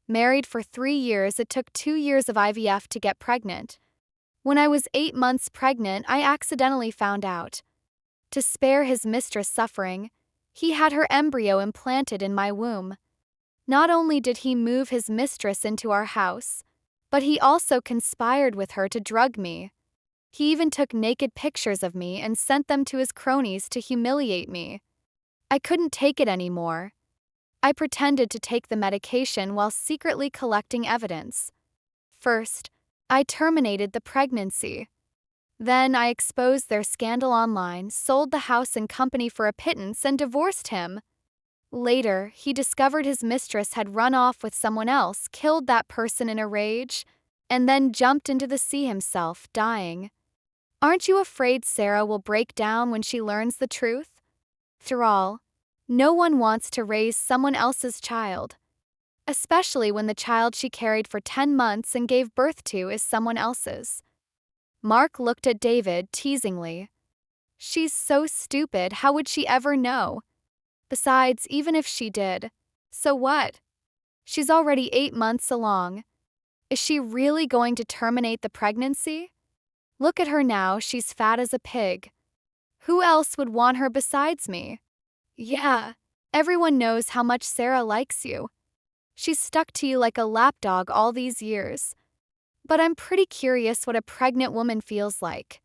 Married for 3 years, it took 2 years of IVF to get pregnant. When I was 8 months pregnant, I accidentally found out. To spare his mistress suffering, he had her embryo implanted in my womb. Not only did he move his mistress into our house, but he also conspired with her to drug me. He even took naked pictures of me and sent them to his cronies to humiliate me. I couldn't take it anymore. I pretended to take the medication while secretly collecting evidence. First, I terminated the pregnancy. Then I exposed their scandal online, sold the house and company for a pittance, and divorced him. Later, he discovered his mistress had run off with someone else, killed that person in a rage, and then jumped into the sea himself, dying. Aren't you afraid Sarah will break down when she learns the truth? After all, no one wants to raise someone else's child, especially when the child she carried for 10 months and gave birth to is someone else's. Mark looked at David teasingly. She's so stupid, how would she ever know? Besides, even if she did, so what? She's already 8 months along. Is she really going to terminate the pregnancy? Look at her now, she's fat as a pig. Who else would want her besides me? Yeah, everyone knows how much Sarah likes you. She's stuck to you like a lapdog all these years. But I'm pretty curious what a pregnant woman feels like.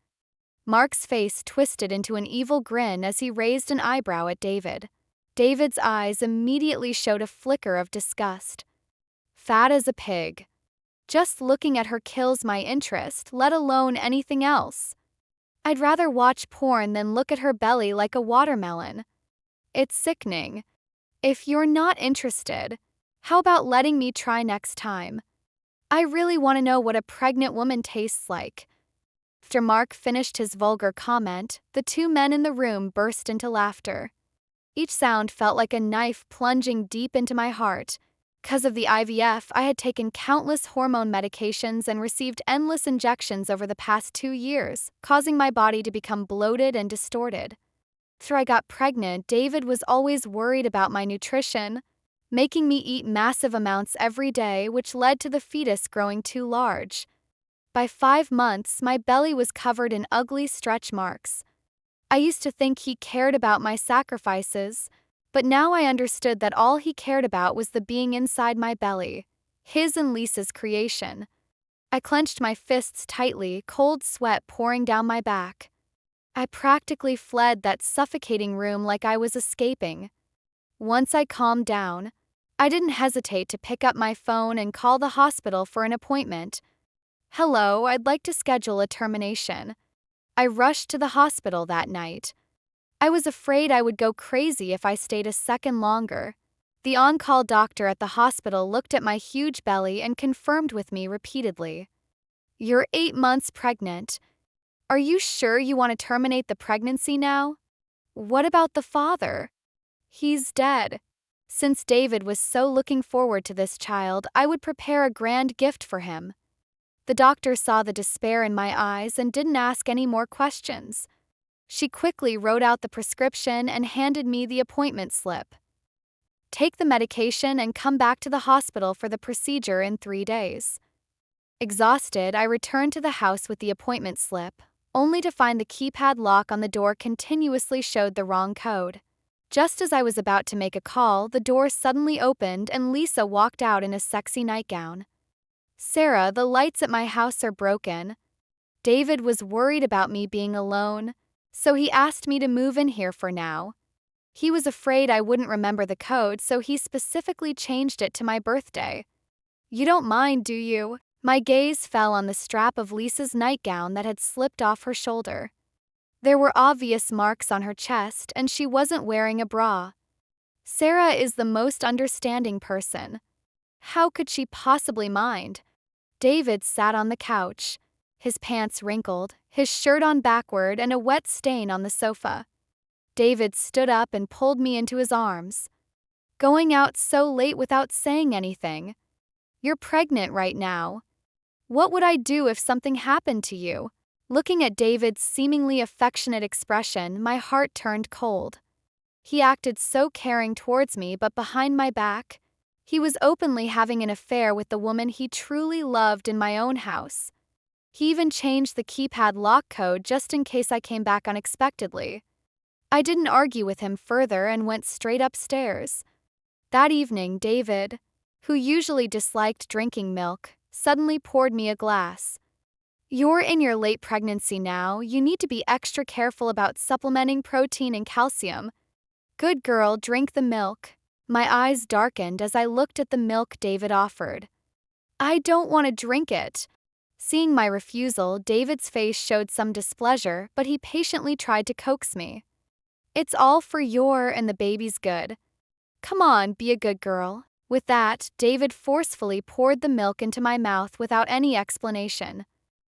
Mark's face twisted into an evil grin as he raised an eyebrow at David. David's eyes immediately showed a flicker of disgust. Fat as a pig. Just looking at her kills my interest, let alone anything else. I'd rather watch porn than look at her belly like a watermelon. It's sickening. If you're not interested, how about letting me try next time? I really want to know what a pregnant woman tastes like. After Mark finished his vulgar comment, the two men in the room burst into laughter. Each sound felt like a knife plunging deep into my heart. Because of the IVF, I had taken countless hormone medications and received endless injections over the past 2 years, causing my body to become bloated and distorted. After I got pregnant, David was always worried about my nutrition, making me eat massive amounts every day, which led to the fetus growing too large. By 5 months, my belly was covered in ugly stretch marks. I used to think he cared about my sacrifices, but now I understood that all he cared about was the being inside my belly, his and Lisa's creation. I clenched my fists tightly, cold sweat pouring down my back. I practically fled that suffocating room like I was escaping. Once I calmed down, I didn't hesitate to pick up my phone and call the hospital for an appointment. Hello, I'd like to schedule a termination. I rushed to the hospital that night. I was afraid I would go crazy if I stayed a second longer. The on-call doctor at the hospital looked at my huge belly and confirmed with me repeatedly. You're 8 months pregnant. Are you sure you want to terminate the pregnancy now? What about the father? He's dead. Since David was so looking forward to this child, I would prepare a grand gift for him. The doctor saw the despair in my eyes and didn't ask any more questions. She quickly wrote out the prescription and handed me the appointment slip. Take the medication and come back to the hospital for the procedure in 3 days. Exhausted, I returned to the house with the appointment slip, only to find the keypad lock on the door continuously showed the wrong code. Just as I was about to make a call, the door suddenly opened and Lisa walked out in a sexy nightgown. Sarah, the lights at my house are broken. David was worried about me being alone, so he asked me to move in here for now. He was afraid I wouldn't remember the code, so he specifically changed it to my birthday. You don't mind, do you? My gaze fell on the strap of Lisa's nightgown that had slipped off her shoulder. There were obvious marks on her chest, and she wasn't wearing a bra. Sarah is the most understanding person. How could she possibly mind? David sat on the couch, his pants wrinkled, his shirt on backward, and a wet stain on the sofa. David stood up and pulled me into his arms. Going out so late without saying anything. You're pregnant right now. What would I do if something happened to you? Looking at David's seemingly affectionate expression, my heart turned cold. He acted so caring towards me, but behind my back, He was openly having an affair with the woman he truly loved in my own house. He even changed the keypad lock code just in case I came back unexpectedly. I didn't argue with him further and went straight upstairs. That evening, David, who usually disliked drinking milk, suddenly poured me a glass. "You're in your late pregnancy now. You need to be extra careful about supplementing protein and calcium. Good girl, drink the milk." My eyes darkened as I looked at the milk David offered. "I don't want to drink it." Seeing my refusal, David's face showed some displeasure, but he patiently tried to coax me. "It's all for your and the baby's good. Come on, be a good girl." With that, David forcefully poured the milk into my mouth without any explanation.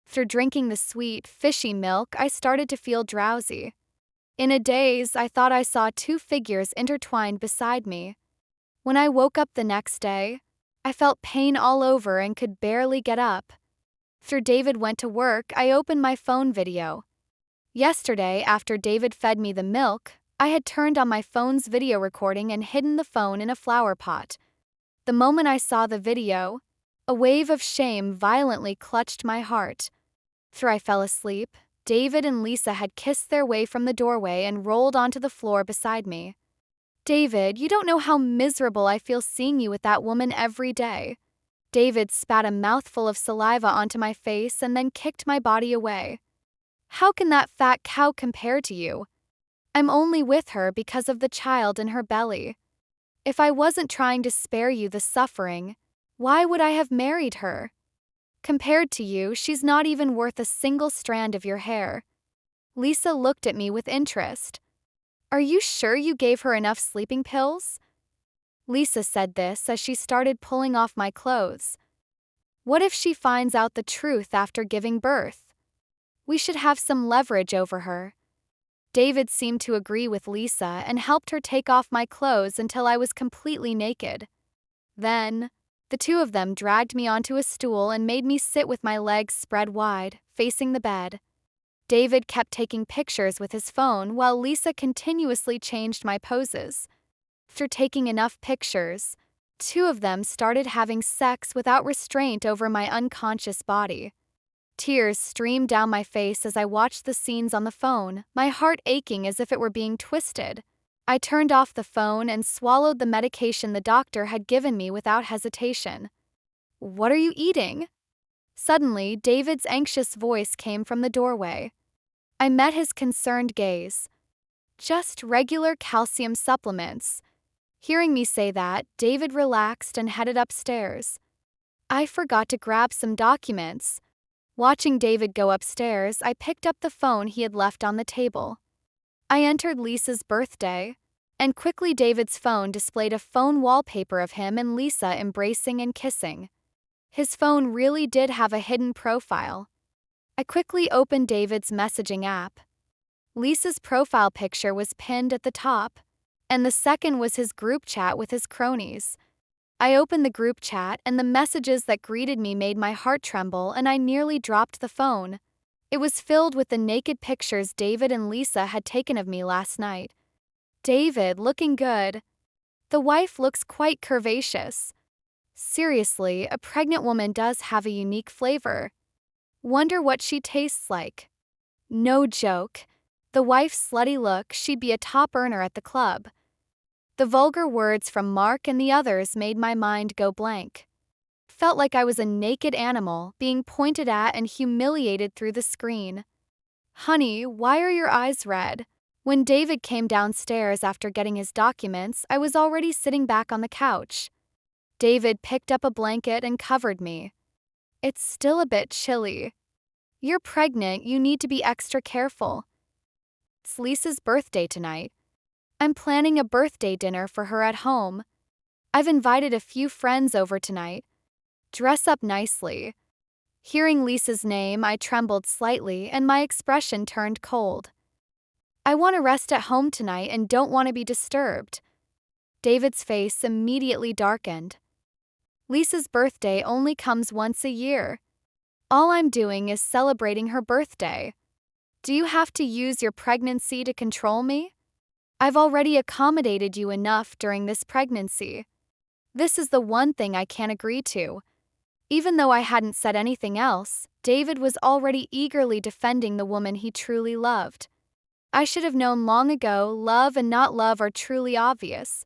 After drinking the sweet, fishy milk, I started to feel drowsy. In a daze, I thought I saw two figures intertwined beside me. When I woke up the next day, I felt pain all over and could barely get up. After David went to work, I opened my phone video. Yesterday, after David fed me the milk, I had turned on my phone's video recording and hidden the phone in a flower pot. The moment I saw the video, a wave of shame violently clutched my heart. After I fell asleep, David and Lisa had kissed their way from the doorway and rolled onto the floor beside me. "David, you don't know how miserable I feel seeing you with that woman every day." David spat a mouthful of saliva onto my face and then kicked my body away. "How can that fat cow compare to you? I'm only with her because of the child in her belly. If I wasn't trying to spare you the suffering, why would I have married her? Compared to you, she's not even worth a single strand of your hair." Lisa looked at me with interest. "Are you sure you gave her enough sleeping pills?" Lisa said this as she started pulling off my clothes. "What if she finds out the truth after giving birth? We should have some leverage over her." David seemed to agree with Lisa and helped her take off my clothes until I was completely naked. Then, the two of them dragged me onto a stool and made me sit with my legs spread wide, facing the bed. David kept taking pictures with his phone while Lisa continuously changed my poses. After taking enough pictures, two of them started having sex without restraint over my unconscious body. Tears streamed down my face as I watched the scenes on the phone, my heart aching as if it were being twisted. I turned off the phone and swallowed the medication the doctor had given me without hesitation. "What are you eating?" Suddenly, David's anxious voice came from the doorway. I met his concerned gaze. "Just regular calcium supplements." Hearing me say that, David relaxed and headed upstairs. I forgot to grab some documents. Watching David go upstairs, I picked up the phone he had left on the table. I entered Lisa's birthday, and quickly David's phone displayed a phone wallpaper of him and Lisa embracing and kissing. His phone really did have a hidden profile. I quickly opened David's messaging app. Lisa's profile picture was pinned at the top, and the second was his group chat with his cronies. I opened the group chat, and the messages that greeted me made my heart tremble, and I nearly dropped the phone. It was filled with the naked pictures David and Lisa had taken of me last night. David, looking good. The wife looks quite curvaceous. Seriously, a pregnant woman does have a unique flavor. Wonder what she tastes like. No joke. The wife's slutty look, she'd be a top earner at the club. The vulgar words from Mark and the others made my mind go blank. Felt like I was a naked animal being pointed at and humiliated through the screen. "Honey, why are your eyes red?" When David came downstairs after getting his documents, I was already sitting back on the couch. David picked up a blanket and covered me. "It's still a bit chilly. You're pregnant, you need to be extra careful. It's Lisa's birthday tonight. I'm planning a birthday dinner for her at home. I've invited a few friends over tonight. Dress up nicely." Hearing Lisa's name, I trembled slightly and my expression turned cold. "I want to rest at home tonight and don't want to be disturbed." David's face immediately darkened. "Lisa's birthday only comes once a year. All I'm doing is celebrating her birthday. Do you have to use your pregnancy to control me? I've already accommodated you enough during this pregnancy." This is the one thing I can't agree to. Even though I hadn't said anything else, David was already eagerly defending the woman he truly loved. I should have known long ago love and not love are truly obvious.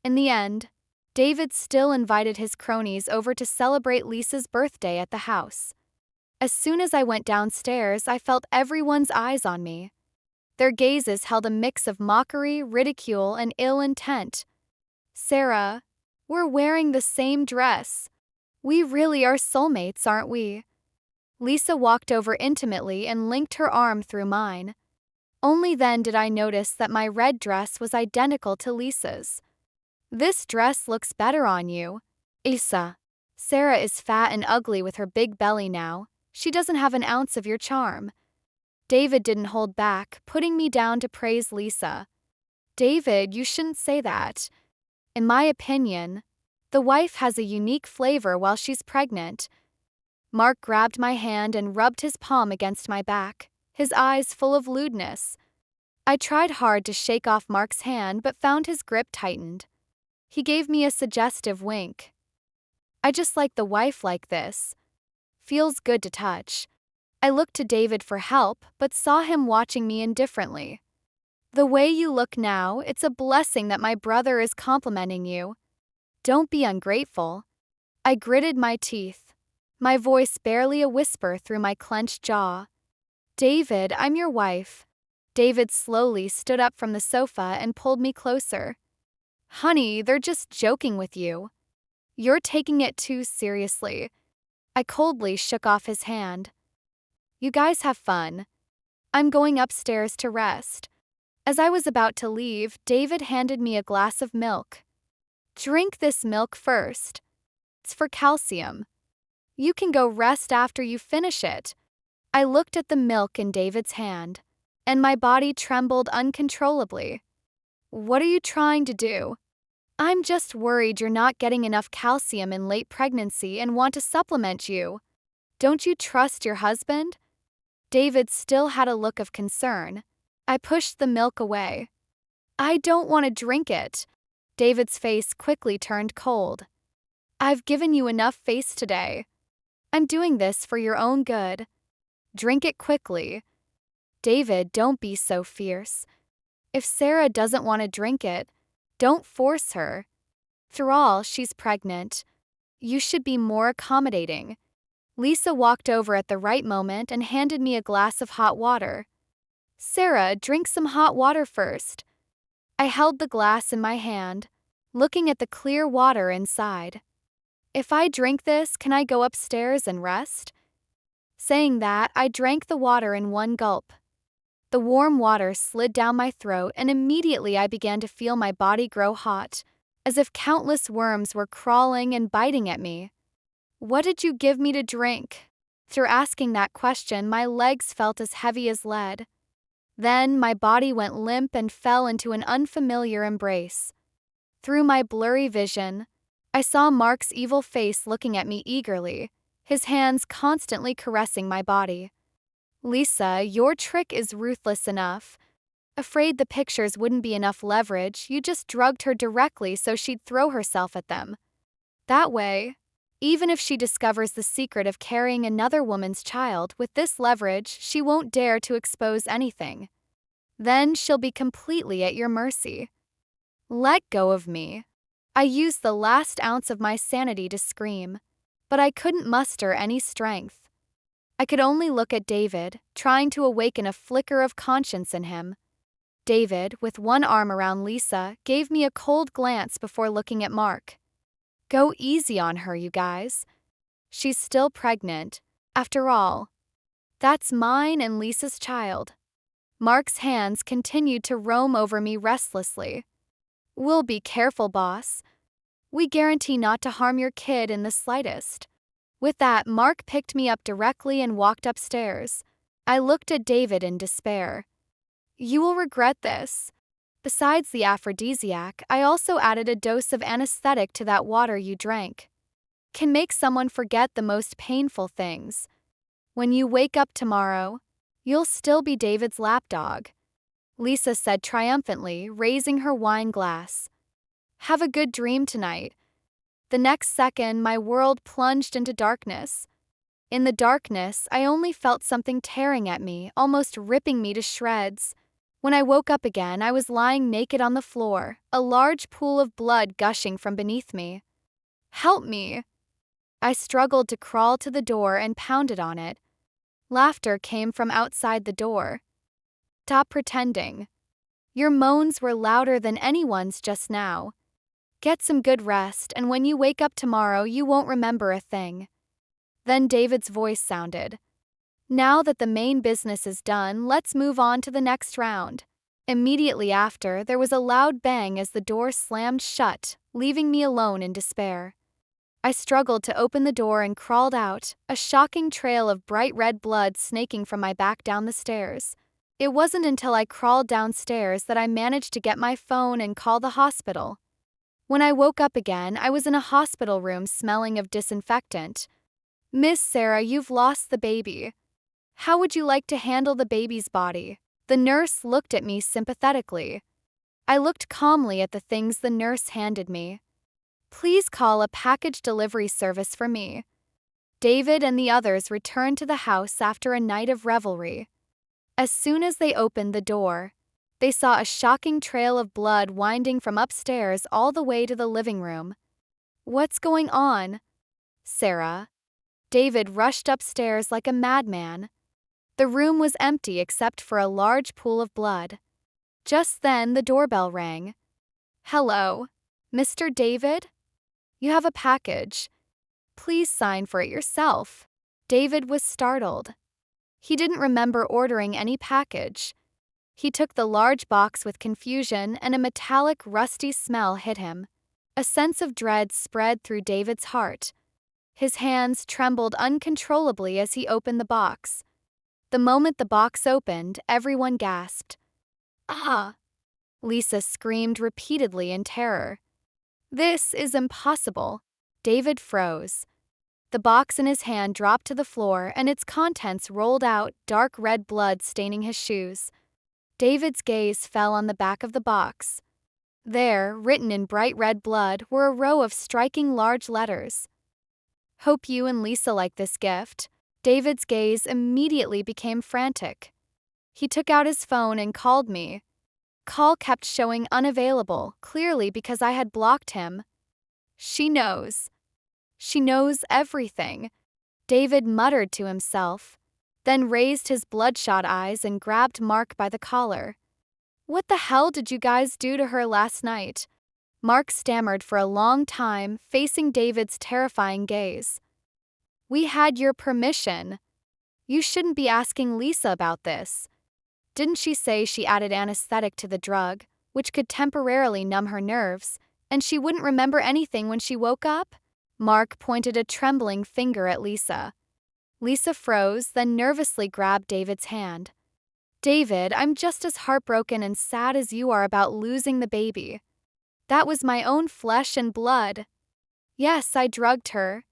In the end, David still invited his cronies over to celebrate Lisa's birthday at the house. As soon as I went downstairs, I felt everyone's eyes on me. Their gazes held a mix of mockery, ridicule, and ill intent. Sarah, we're wearing the same dress. We really are soulmates, aren't we? Lisa walked over intimately and linked her arm through mine. Only then did I notice that my red dress was identical to Lisa's. This dress looks better on you, Isa. Sarah is fat and ugly with her big belly now. She doesn't have an ounce of your charm. David didn't hold back, putting me down to praise Lisa. David, you shouldn't say that. In my opinion, the wife has a unique flavor while she's pregnant. Mark grabbed my hand and rubbed his palm against my back, his eyes full of lewdness. I tried hard to shake off Mark's hand but found his grip tightened. He gave me a suggestive wink. I just like the wife like this. Feels good to touch. I looked to David for help but saw him watching me indifferently. The way you look now, it's a blessing that my brother is complimenting you. Don't be ungrateful. I gritted my teeth, my voice barely a whisper through my clenched jaw. David, I'm your wife. David slowly stood up from the sofa and pulled me closer. Honey, they're just joking with you. You're taking it too seriously. I coldly shook off his hand. You guys have fun. I'm going upstairs to rest. As I was about to leave, David handed me a glass of milk. Drink this milk first. It's for calcium. You can go rest after you finish it. I looked at the milk in David's hand, and my body trembled uncontrollably. What are you trying to do? I'm just worried you're not getting enough calcium in late pregnancy and want to supplement you. Don't you trust your husband? David still had a look of concern. I pushed the milk away. I don't want to drink it. David's face quickly turned cold. I've given you enough face today. I'm doing this for your own good. Drink it quickly. David, don't be so fierce. If Sarah doesn't want to drink it, don't force her. After all, she's pregnant. You should be more accommodating. Lisa walked over at the right moment and handed me a glass of hot water. Sarah, drink some hot water first. I held the glass in my hand, looking at the clear water inside. If I drink this, can I go upstairs and rest? Saying that, I drank the water in one gulp. The warm water slid down my throat, and immediately I began to feel my body grow hot, as if countless worms were crawling and biting at me. What did you give me to drink? After asking that question, my legs felt as heavy as lead. Then my body went limp and fell into an unfamiliar embrace. Through my blurry vision, I saw Mark's evil face looking at me eagerly, his hands constantly caressing my body. Lisa, your trick is ruthless enough. Afraid the pictures wouldn't be enough leverage, you just drugged her directly so she'd throw herself at them. That way, even if she discovers the secret of carrying another woman's child, with this leverage, she won't dare to expose anything. Then she'll be completely at your mercy. Let go of me. I used the last ounce of my sanity to scream, but I couldn't muster any strength. I could only look at David, trying to awaken a flicker of conscience in him. David, with one arm around Lisa, gave me a cold glance before looking at Mark. Go easy on her, you guys. She's still pregnant. After all, that's mine and Lisa's child. Mark's hands continued to roam over me restlessly. We'll be careful, boss. We guarantee not to harm your kid in the slightest. With that, Mark picked me up directly and walked upstairs. I looked at David in despair. You will regret this. Besides the aphrodisiac, I also added a dose of anesthetic to that water you drank. Can make someone forget the most painful things. When you wake up tomorrow, you'll still be David's lapdog. Lisa said triumphantly, raising her wine glass. Have a good dream tonight. The next second, my world plunged into darkness. In the darkness, I only felt something tearing at me, almost ripping me to shreds. When I woke up again, I was lying naked on the floor, a large pool of blood gushing from beneath me. "Help me!" I struggled to crawl to the door and pounded on it. Laughter came from outside the door. "Stop pretending. Your moans were louder than anyone's just now. Get some good rest, and when you wake up tomorrow, you won't remember a thing." Then David's voice sounded. "Now that the main business is done, let's move on to the next round." Immediately after, there was a loud bang as the door slammed shut, leaving me alone in despair. I struggled to open the door and crawled out, a shocking trail of bright red blood snaking from my back down the stairs. It wasn't until I crawled downstairs that I managed to get my phone and call the hospital. When I woke up again, I was in a hospital room smelling of disinfectant. "Miss Sarah, you've lost the baby. How would you like to handle the baby's body?" The nurse looked at me sympathetically. I looked calmly at the things the nurse handed me. "Please call a package delivery service for me." David and the others returned to the house after a night of revelry. As soon as they opened the door, they saw a shocking trail of blood winding from upstairs all the way to the living room. "What's going on, Sarah?" David rushed upstairs like a madman. The room was empty except for a large pool of blood. Just then, the doorbell rang. "Hello, Mr. David? You have a package. Please sign for it yourself." David was startled. He didn't remember ordering any package. He took the large box with confusion, and a metallic, rusty smell hit him. A sense of dread spread through David's heart. His hands trembled uncontrollably as he opened the box. The moment the box opened, everyone gasped. "Ah!" Lisa screamed repeatedly in terror. "This is impossible." David froze. The box in his hand dropped to the floor, and its contents rolled out, dark red blood staining his shoes. David's gaze fell on the back of the box. There, written in bright red blood, were a row of striking large letters. "Hope you and Lisa like this gift." David's gaze immediately became frantic. He took out his phone and called me. Call kept showing unavailable, clearly because I had blocked him. "She knows. She knows everything," David muttered to himself, then raised his bloodshot eyes and grabbed Mark by the collar. "What the hell did you guys do to her last night?" Mark stammered for a long time, facing David's terrifying gaze. "We had your permission. You shouldn't be asking Lisa about this. Didn't she say she added anesthetic to the drug, which could temporarily numb her nerves, and she wouldn't remember anything when she woke up?" Mark pointed a trembling finger at Lisa. Lisa froze, then nervously grabbed David's hand. "David, I'm just as heartbroken and sad as you are about losing the baby. That was my own flesh and blood. Yes, I drugged her,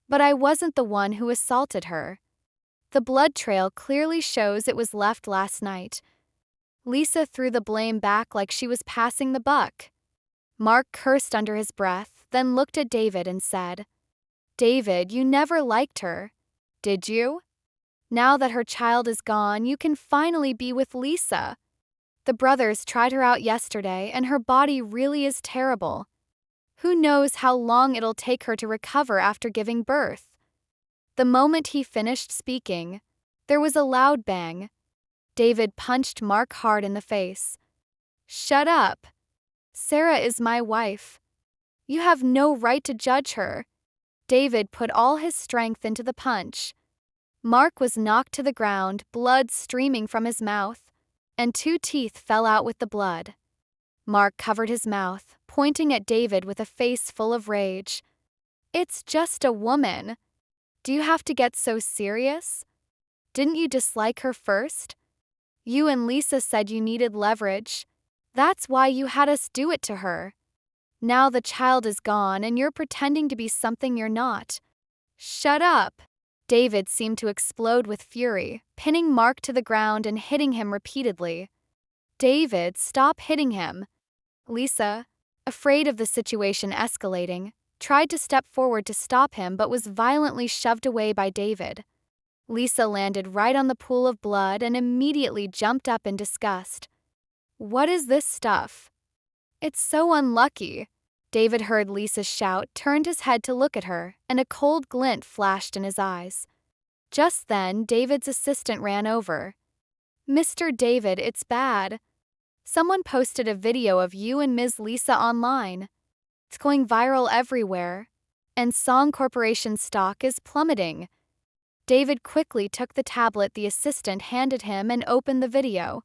but I wasn't the one who assaulted her. The blood trail clearly shows it was left last night." Lisa threw the blame back like she was passing the buck. Mark cursed under his breath, then looked at David and said, "David, you never liked her, did you? Now that her child is gone, you can finally be with Lisa. The brothers tried her out yesterday, and her body really is terrible. Who knows how long it'll take her to recover after giving birth." The moment he finished speaking, there was a loud bang. David punched Mark hard in the face. "Shut up. Sarah is my wife. You have no right to judge her." David put all his strength into the punch. Mark was knocked to the ground, blood streaming from his mouth, and 2 teeth fell out with the blood. Mark covered his mouth, pointing at David with a face full of rage. "It's just a woman. Do you have to get so serious? Didn't you dislike her first? You and Lisa said you needed leverage. That's why you had us do it to her. Now the child is gone and you're pretending to be something you're not. Shut up." David seemed to explode with fury, pinning Mark to the ground and hitting him repeatedly. "David, stop hitting him." Lisa, afraid of the situation escalating, tried to step forward to stop him but was violently shoved away by David. Lisa landed right on the pool of blood and immediately jumped up in disgust. "What is this stuff? It's so unlucky." David heard Lisa shout, turned his head to look at her, and a cold glint flashed in his eyes. Just then, David's assistant ran over. "Mr. David, it's bad. Someone posted a video of you and Ms. Lisa online. It's going viral everywhere, and Song Corporation stock is plummeting." David quickly took the tablet the assistant handed him and opened the video.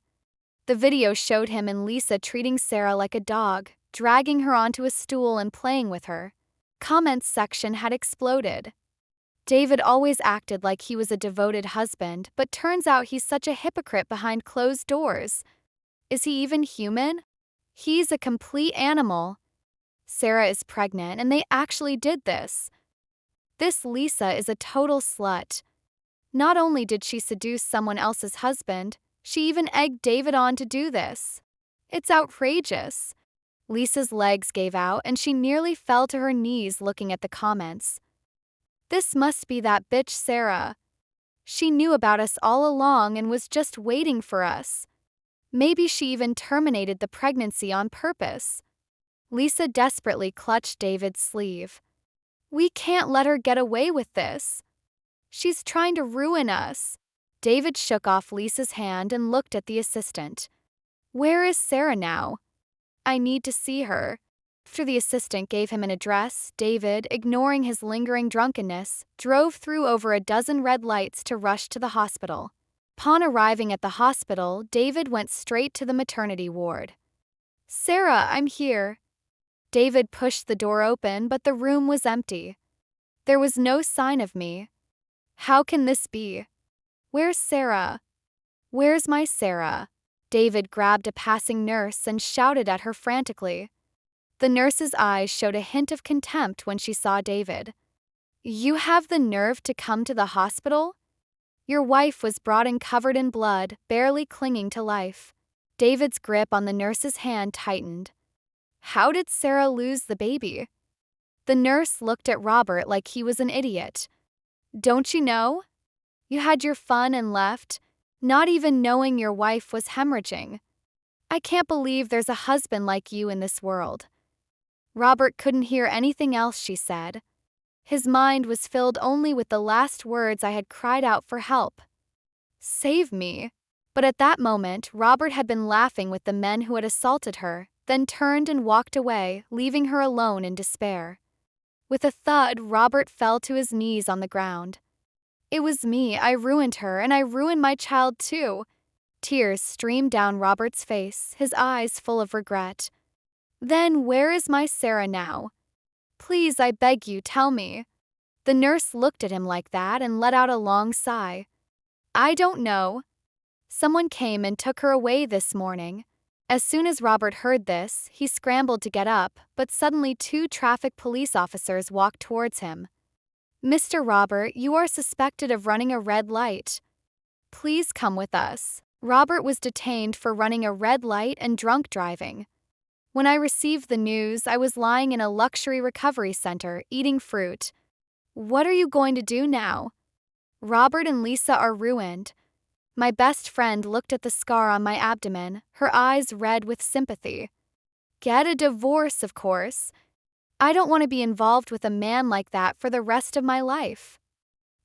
The video showed him and Lisa treating Sarah like a dog, dragging her onto a stool and playing with her. Comments section had exploded. David always acted like he was a devoted husband, but turns out he's such a hypocrite behind closed doors. Is he even human? He's a complete animal. Sarah is pregnant and they actually did this. This Lisa is a total slut. Not only did she seduce someone else's husband, she even egged David on to do this. It's outrageous. Lisa's legs gave out and she nearly fell to her knees looking at the comments. "This must be that bitch Sarah. She knew about us all along and was just waiting for us. Maybe she even terminated the pregnancy on purpose." Lisa desperately clutched David's sleeve. "We can't let her get away with this. She's trying to ruin us." David shook off Lisa's hand and looked at the assistant. "Where is Sarah now? I need to see her." After the assistant gave him an address, David, ignoring his lingering drunkenness, drove through over a dozen red lights to rush to the hospital. Upon arriving at the hospital, David went straight to the maternity ward. "Sarah, I'm here." David pushed the door open, but the room was empty. There was no sign of me. How can this be? Where's Sarah? Where's my Sarah? David grabbed a passing nurse and shouted at her frantically. The nurse's eyes showed a hint of contempt when she saw David. "You have the nerve to come to the hospital? Your wife was brought in covered in blood, barely clinging to life." David's grip on the nurse's hand tightened. "How did Sarah lose the baby?" The nurse looked at Robert like he was an idiot. "Don't you know? You had your fun and left, not even knowing your wife was hemorrhaging. I can't believe there's a husband like you in this world." Robert couldn't hear anything else she said. His mind was filled only with the last words I had cried out for help. "Save me." But at that moment, Robert had been laughing with the men who had assaulted her, then turned and walked away, leaving her alone in despair. With a thud, Robert fell to his knees on the ground. "It was me, I ruined her, and I ruined my child too." Tears streamed down Robert's face, his eyes full of regret. "Then where is my Sarah now? Please, I beg you, tell me." The nurse looked at him like that and let out a long sigh. "I don't know. Someone came and took her away this morning." As soon as Robert heard this, he scrambled to get up, but suddenly 2 traffic police officers walked towards him. "Mr. Robert, you are suspected of running a red light. Please come with us." Robert was detained for running a red light and drunk driving. When I received the news, I was lying in a luxury recovery center, eating fruit. "What are you going to do now?" "Robert and Lisa are ruined." My best friend looked at the scar on my abdomen, her eyes red with sympathy. "Get a divorce, of course. I don't want to be involved with a man like that for the rest of my life."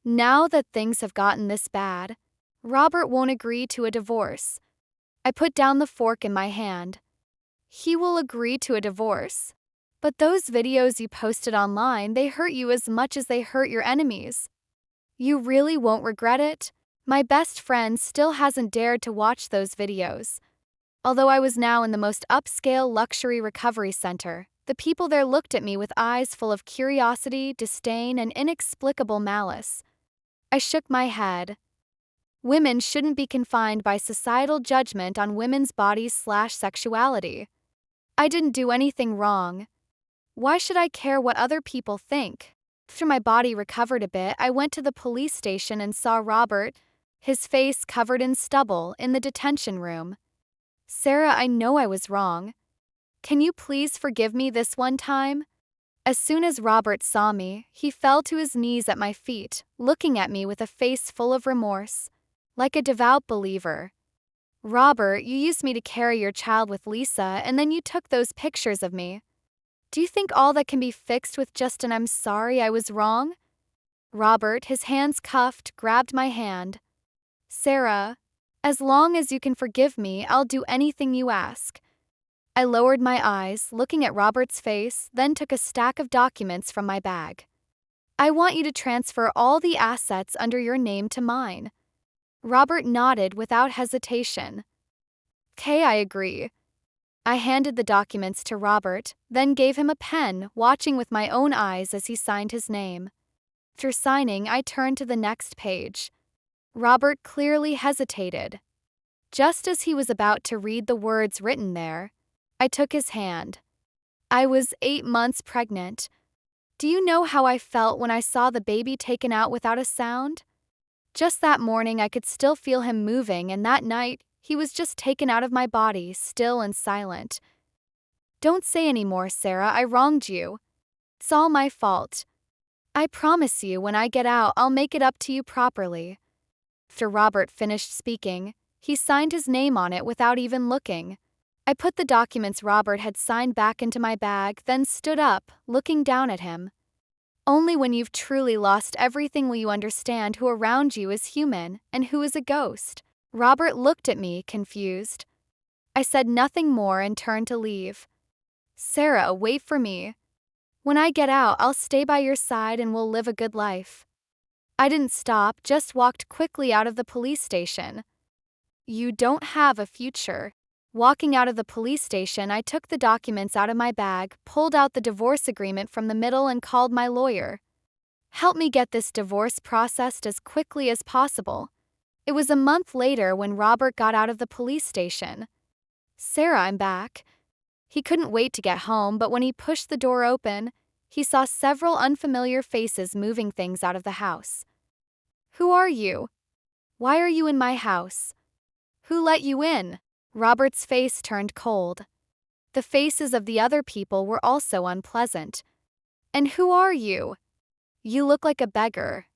Now that things have gotten this bad, Robert won't agree to a divorce. I put down the fork in my hand. He will agree to a divorce. But those videos you posted online, they hurt you as much as they hurt your enemies. You really won't regret it? My best friend still hasn't dared to watch those videos. Although I was now in the most upscale luxury recovery center, the people there looked at me with eyes full of curiosity, disdain, and inexplicable malice. I shook my head. Women shouldn't be confined by societal judgment on women's bodies/sexuality. I didn't do anything wrong. Why should I care what other people think? After my body recovered a bit, I went to the police station and saw Robert, his face covered in stubble, in the detention room. "Sarah, I know I was wrong. Can you please forgive me this one time? As soon as Robert saw me, he fell to his knees at my feet, looking at me with a face full of remorse. Like a devout believer. Robert, you used me to carry your child with Lisa, and then you took those pictures of me. Do you think all that can be fixed with just an "I'm sorry, I was wrong"? Robert, his hands cuffed, grabbed my hand. Sarah, as long as you can forgive me, I'll do anything you ask. I lowered my eyes, looking at Robert's face, then took a stack of documents from my bag. I want you to transfer all the assets under your name to mine. Robert nodded without hesitation. "Okay, I agree." I handed the documents to Robert, then gave him a pen, watching with my own eyes as he signed his name. After signing, I turned to the next page. Robert clearly hesitated. Just as he was about to read the words written there, I took his hand. I was 8 months pregnant. Do you know how I felt when I saw the baby taken out without a sound? Just that morning I could still feel him moving, and that night, he was just taken out of my body, still and silent. Don't say any more, Sarah, I wronged you. It's all my fault. I promise you, when I get out, I'll make it up to you properly. After Robert finished speaking, he signed his name on it without even looking. I put the documents Robert had signed back into my bag, then stood up, looking down at him. Only when you've truly lost everything will you understand who around you is human and who is a ghost. Robert looked at me, confused. I said nothing more and turned to leave. Sarah, wait for me. When I get out, I'll stay by your side and we'll live a good life. I didn't stop, just walked quickly out of the police station. You don't have a future. Walking out of the police station, I took the documents out of my bag, pulled out the divorce agreement from the middle and called my lawyer. Help me get this divorce processed as quickly as possible. It was a month later when Robert got out of the police station. Sarah, I'm back. He couldn't wait to get home, but when he pushed the door open, he saw several unfamiliar faces moving things out of the house. Who are you? Why are you in my house? Who let you in? Robert's face turned cold. The faces of the other people were also unpleasant. And who are you? You look like a beggar.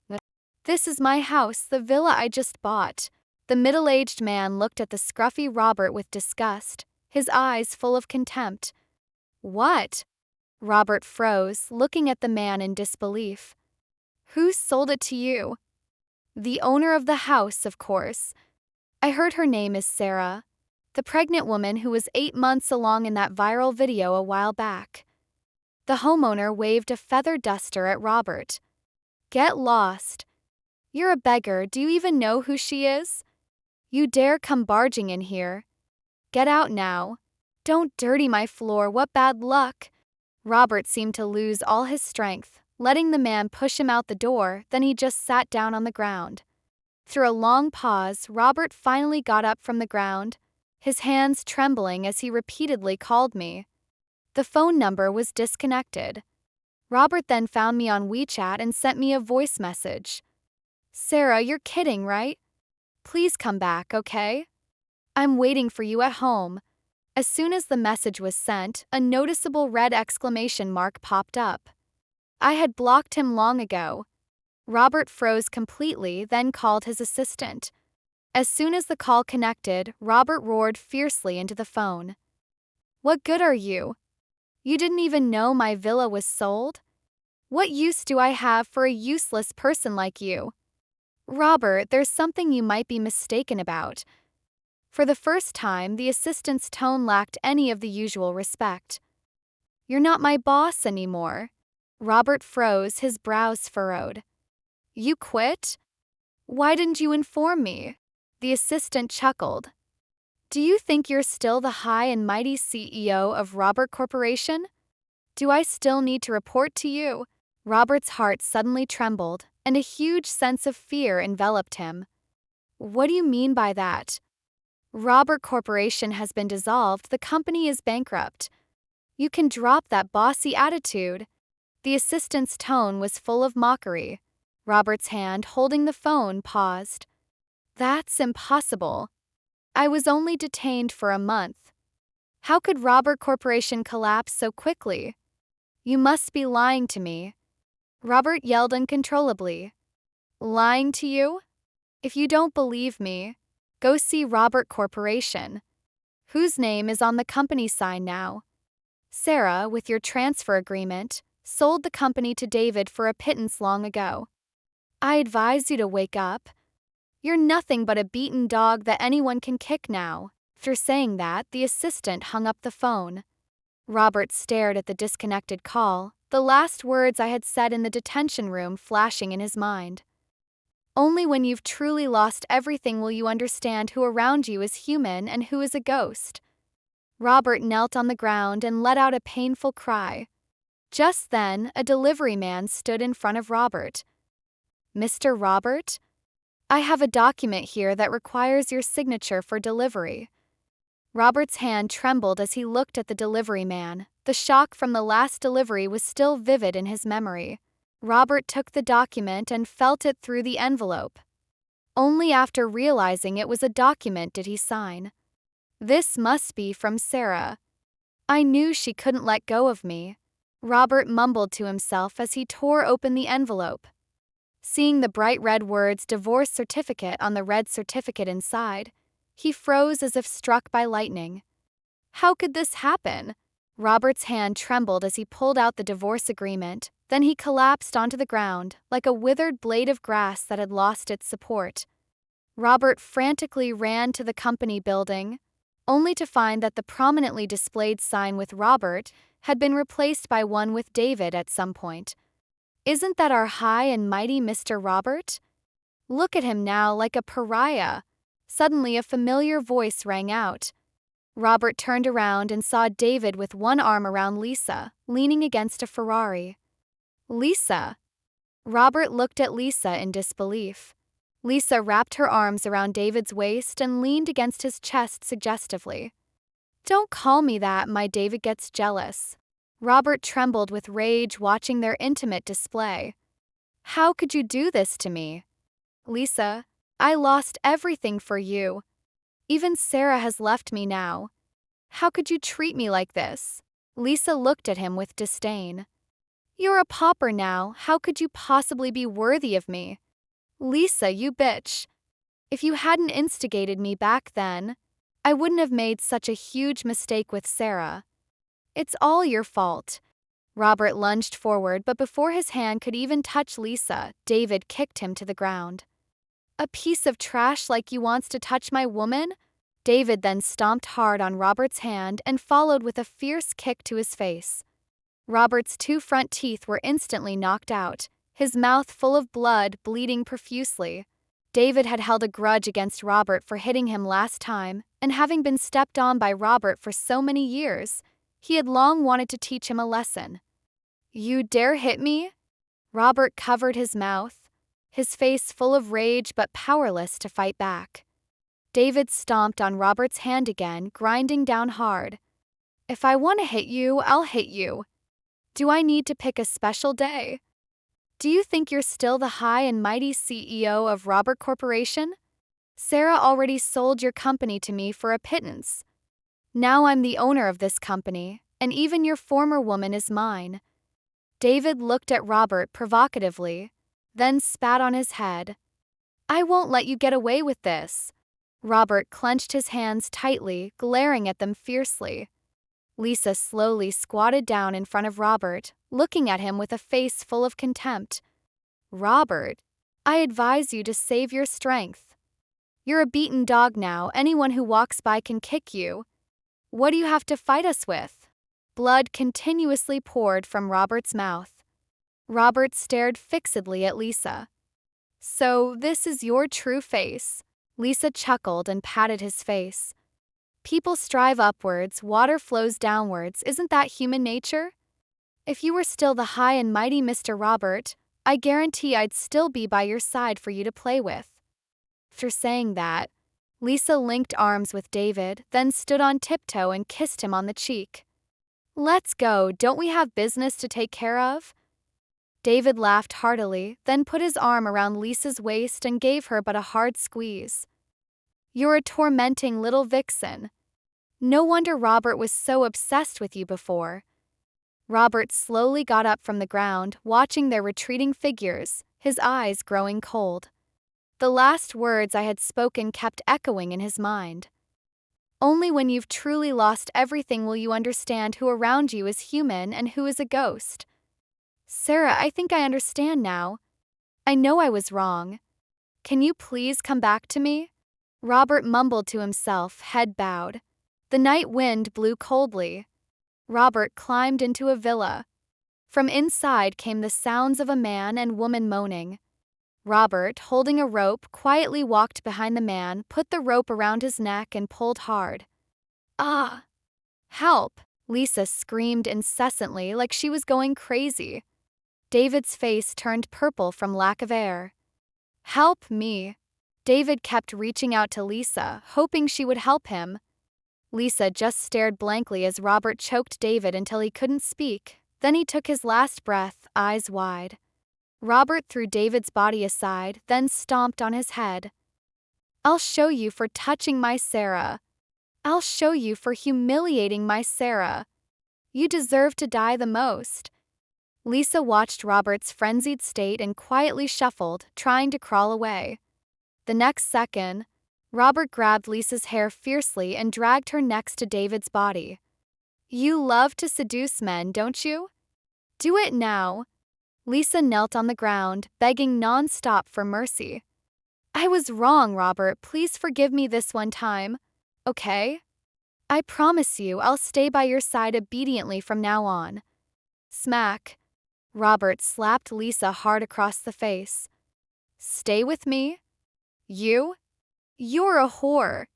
This is my house, the villa I just bought. The middle-aged man looked at the scruffy Robert with disgust, his eyes full of contempt. What? Robert froze, looking at the man in disbelief. Who sold it to you? The owner of the house, of course. I heard her name is Sarah, the pregnant woman who was 8 months along in that viral video a while back. The homeowner waved a feather duster at Robert. Get lost. You're a beggar, do you even know who she is? You dare come barging in here. Get out now. Don't dirty my floor, what bad luck. Robert seemed to lose all his strength, letting the man push him out the door, then he just sat down on the ground. Through a long pause, Robert finally got up from the ground, his hands trembling as he repeatedly called me. The phone number was disconnected. Robert then found me on WeChat and sent me a voice message. Sarah, you're kidding, right? Please come back, okay? I'm waiting for you at home. As soon as the message was sent, a noticeable red exclamation mark popped up. I had blocked him long ago. Robert froze completely, then called his assistant. As soon as the call connected, Robert roared fiercely into the phone. What good are you? You didn't even know my villa was sold? What use do I have for a useless person like you? Robert, there's something you might be mistaken about. For the first time, the assistant's tone lacked any of the usual respect. You're not my boss anymore. Robert froze, his brows furrowed. You quit? Why didn't you inform me? The assistant chuckled. Do you think you're still the high and mighty CEO of Robert Corporation? Do I still need to report to you? Robert's heart suddenly trembled, and a huge sense of fear enveloped him. What do you mean by that? Robert Corporation has been dissolved, the company is bankrupt. You can drop that bossy attitude. The assistant's tone was full of mockery. Robert's hand holding the phone paused. That's impossible. I was only detained for a month. How could Robert Corporation collapse so quickly? You must be lying to me. Robert yelled uncontrollably. Lying to you? If you don't believe me, go see Robert Corporation, whose name is on the company sign now. Sarah, with your transfer agreement, sold the company to David for a pittance long ago. I advise you to wake up. You're nothing but a beaten dog that anyone can kick now. After saying that, the assistant hung up the phone. Robert stared at the disconnected call, the last words I had said in the detention room flashing in his mind. Only when you've truly lost everything will you understand who around you is human and who is a ghost. Robert knelt on the ground and let out a painful cry. Just then, a delivery man stood in front of Robert. Mr. Robert? I have a document here that requires your signature for delivery. Robert's hand trembled as he looked at the delivery man. The shock from the last delivery was still vivid in his memory. Robert took the document and felt it through the envelope. Only after realizing it was a document did he sign. This must be from Sarah. I knew she couldn't let go of me. Robert mumbled to himself as he tore open the envelope. Seeing the bright red words divorce certificate on the red certificate inside, he froze as if struck by lightning. How could this happen? Robert's hand trembled as he pulled out the divorce agreement, then he collapsed onto the ground, like a withered blade of grass that had lost its support. Robert frantically ran to the company building, only to find that the prominently displayed sign with Robert had been replaced by one with David at some point. Isn't that our high and mighty Mr. Robert? Look at him now like a pariah. Suddenly a familiar voice rang out. Robert turned around and saw David with one arm around Lisa, leaning against a Ferrari. Lisa. Robert looked at Lisa in disbelief. Lisa wrapped her arms around David's waist and leaned against his chest suggestively. Don't call me that, my David gets jealous. Robert trembled with rage watching their intimate display. How could you do this to me? Lisa, I lost everything for you. Even Sarah has left me now. How could you treat me like this? Lisa looked at him with disdain. You're a pauper now. How could you possibly be worthy of me? Lisa, you bitch. If you hadn't instigated me back then, I wouldn't have made such a huge mistake with Sarah. It's all your fault. Robert lunged forward, but before his hand could even touch Lisa, David kicked him to the ground. A piece of trash like you wants to touch my woman? David then stomped hard on Robert's hand and followed with a fierce kick to his face. Robert's two front teeth were instantly knocked out, his mouth full of blood, bleeding profusely. David had held a grudge against Robert for hitting him last time, and having been stepped on by Robert for so many years, he had long wanted to teach him a lesson. You dare hit me? Robert covered his mouth, his face full of rage but powerless to fight back. David stomped on Robert's hand again, grinding down hard. If I want to hit you, I'll hit you. Do I need to pick a special day? Do you think you're still the high and mighty CEO of Robert Corporation? Sarah already sold your company to me for a pittance. Now I'm the owner of this company, and even your former woman is mine. David looked at Robert provocatively, then spat on his head. I won't let you get away with this. Robert clenched his hands tightly, glaring at them fiercely. Lisa slowly squatted down in front of Robert, looking at him with a face full of contempt. Robert, I advise you to save your strength. You're a beaten dog now. Anyone who walks by can kick you. What do you have to fight us with? Blood continuously poured from Robert's mouth. Robert stared fixedly at Lisa. So this is your true face? Lisa chuckled and patted his face. People strive upwards, water flows downwards. Isn't that human nature? If you were still the high and mighty Mr. Robert, I guarantee I'd still be by your side for you to play with. After saying that, Lisa linked arms with David, then stood on tiptoe and kissed him on the cheek. Let's go, don't we have business to take care of? David laughed heartily, then put his arm around Lisa's waist and gave her but a hard squeeze. You're a tormenting little vixen. No wonder Robert was so obsessed with you before. Robert slowly got up from the ground, watching their retreating figures, his eyes growing cold. The last words I had spoken kept echoing in his mind. Only when you've truly lost everything will you understand who around you is human and who is a ghost. Sarah, I think I understand now. I know I was wrong. Can you please come back to me? Robert mumbled to himself, head bowed. The night wind blew coldly. Robert climbed into a villa. From inside came the sounds of a man and woman moaning. Robert, holding a rope, quietly walked behind the man, put the rope around his neck and pulled hard. Ah! Help! Lisa screamed incessantly like she was going crazy. David's face turned purple from lack of air. Help me! David kept reaching out to Lisa, hoping she would help him. Lisa just stared blankly as Robert choked David until he couldn't speak. Then he took his last breath, eyes wide. Robert threw David's body aside, then stomped on his head. I'll show you for touching my Sarah. I'll show you for humiliating my Sarah. You deserve to die the most. Lisa watched Robert's frenzied state and quietly shuffled, trying to crawl away. The next second, Robert grabbed Lisa's hair fiercely and dragged her next to David's body. You love to seduce men, don't you? Do it now. Lisa knelt on the ground, begging non-stop for mercy. I was wrong, Robert. Please forgive me this one time. Okay? I promise you I'll stay by your side obediently from now on. Smack. Robert slapped Lisa hard across the face. Stay with me? You? You're a whore.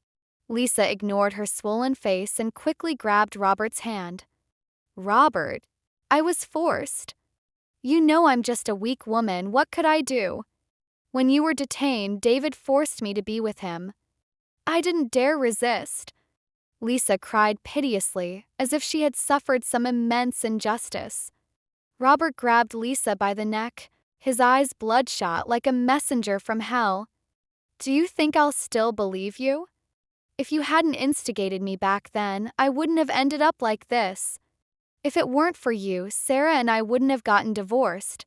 Lisa ignored her swollen face and quickly grabbed Robert's hand. Robert, I was forced. You know I'm just a weak woman, what could I do? When you were detained, David forced me to be with him. I didn't dare resist. Lisa cried piteously, as if she had suffered some immense injustice. Robert grabbed Lisa by the neck, his eyes bloodshot like a messenger from hell. Do you think I'll still believe you? If you hadn't instigated me back then, I wouldn't have ended up like this. If it weren't for you, Sarah and I wouldn't have gotten divorced,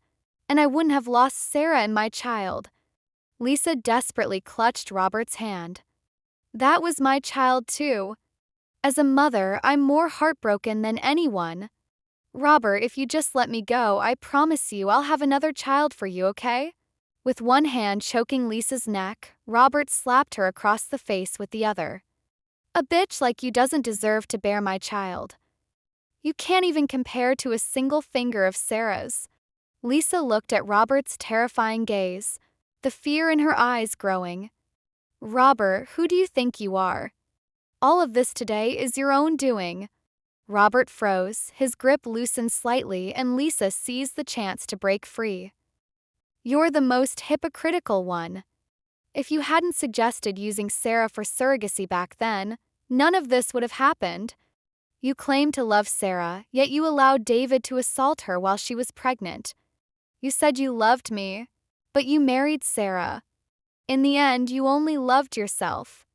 and I wouldn't have lost Sarah and my child. Lisa desperately clutched Robert's hand. That was my child too. As a mother, I'm more heartbroken than anyone. Robert, if you just let me go, I promise you I'll have another child for you, okay? With one hand choking Lisa's neck, Robert slapped her across the face with the other. A bitch like you doesn't deserve to bear my child. You can't even compare to a single finger of Sarah's. Lisa looked at Robert's terrifying gaze, the fear in her eyes growing. Robert, who do you think you are? All of this today is your own doing. Robert froze, his grip loosened slightly, and Lisa seized the chance to break free. You're the most hypocritical one. If you hadn't suggested using Sarah for surrogacy back then, none of this would have happened. You claimed to love Sarah, yet you allowed David to assault her while she was pregnant. You said you loved me, but you married Sarah. In the end, you only loved yourself.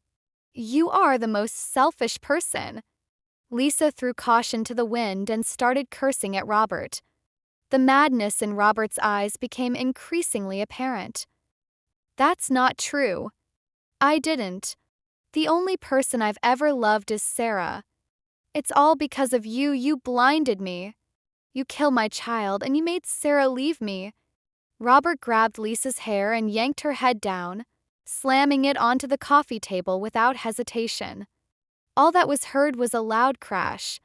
You are the most selfish person. Lisa threw caution to the wind and started cursing at Robert. The madness in Robert's eyes became increasingly apparent. That's not true. I didn't. The only person I've ever loved is Sarah. It's all because of you. You blinded me. You killed my child and you made Sarah leave me. Robert grabbed Lisa's hair and yanked her head down, slamming it onto the coffee table without hesitation. All that was heard was a loud crash.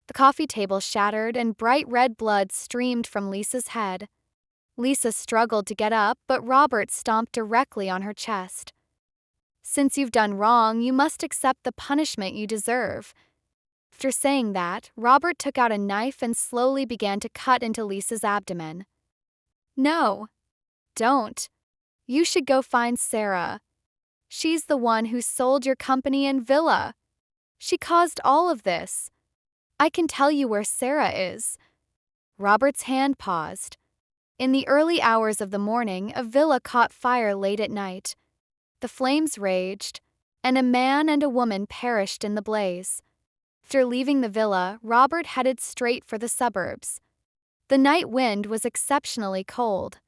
The coffee table shattered and bright red blood streamed from Lisa's head. Lisa struggled to get up, but Robert stomped directly on her chest. Since you've done wrong, you must accept the punishment you deserve. After saying that, Robert took out a knife and slowly began to cut into Lisa's abdomen. No. Don't. You should go find Sarah. She's the one who sold your company and villa. She caused all of this. I can tell you where Sarah is. Robert's hand paused. In the early hours of the morning, a villa caught fire late at night. The flames raged, and a man and a woman perished in the blaze. After leaving the villa, Robert headed straight for the suburbs. The night wind was exceptionally cold.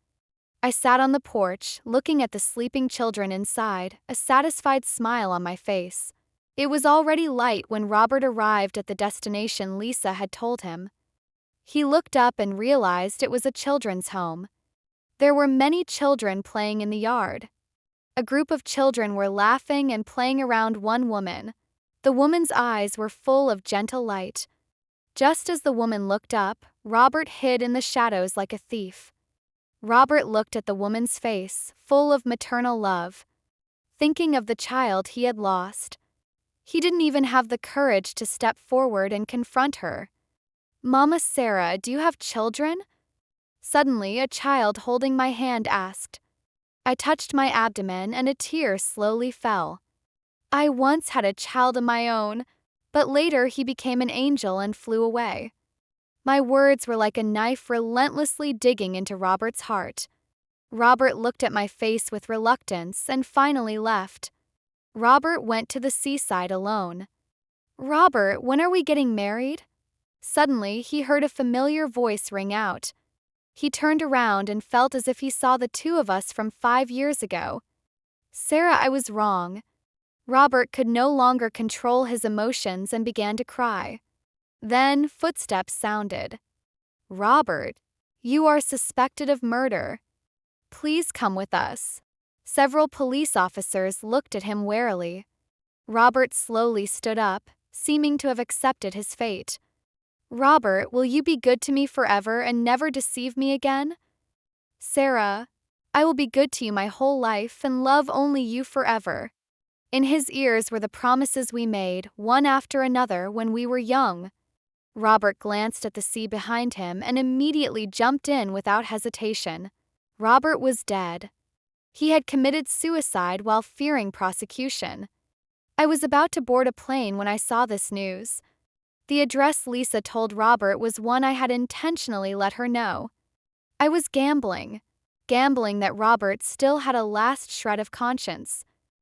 I sat on the porch, looking at the sleeping children inside, a satisfied smile on my face. It was already light when Robert arrived at the destination Lisa had told him. He looked up and realized it was a children's home. There were many children playing in the yard. A group of children were laughing and playing around one woman. The woman's eyes were full of gentle light. Just as the woman looked up, Robert hid in the shadows like a thief. Robert looked at the woman's face, full of maternal love, thinking of the child he had lost. He didn't even have the courage to step forward and confront her. "Mama Sarah, do you have children?" Suddenly, a child holding my hand asked. I touched my abdomen and a tear slowly fell. I once had a child of my own, but later he became an angel and flew away. My words were like a knife relentlessly digging into Robert's heart. Robert looked at my face with reluctance and finally left. Robert went to the seaside alone. "Robert, when are we getting married?" Suddenly, he heard a familiar voice ring out. He turned around and felt as if he saw the two of us from 5 years ago. "Sarah, I was wrong." Robert could no longer control his emotions and began to cry. Then footsteps sounded. "Robert, you are suspected of murder. Please come with us." Several police officers looked at him warily. Robert slowly stood up, seeming to have accepted his fate. "Robert, will you be good to me forever and never deceive me again?" "Sarah, I will be good to you my whole life and love only you forever." In his ears were the promises we made, one after another, when we were young. Robert glanced at the sea behind him and immediately jumped in without hesitation. Robert was dead. He had committed suicide while fearing prosecution. I was about to board a plane when I saw this news. The address Lisa told Robert was one I had intentionally let her know. I was gambling that Robert still had a last shred of conscience.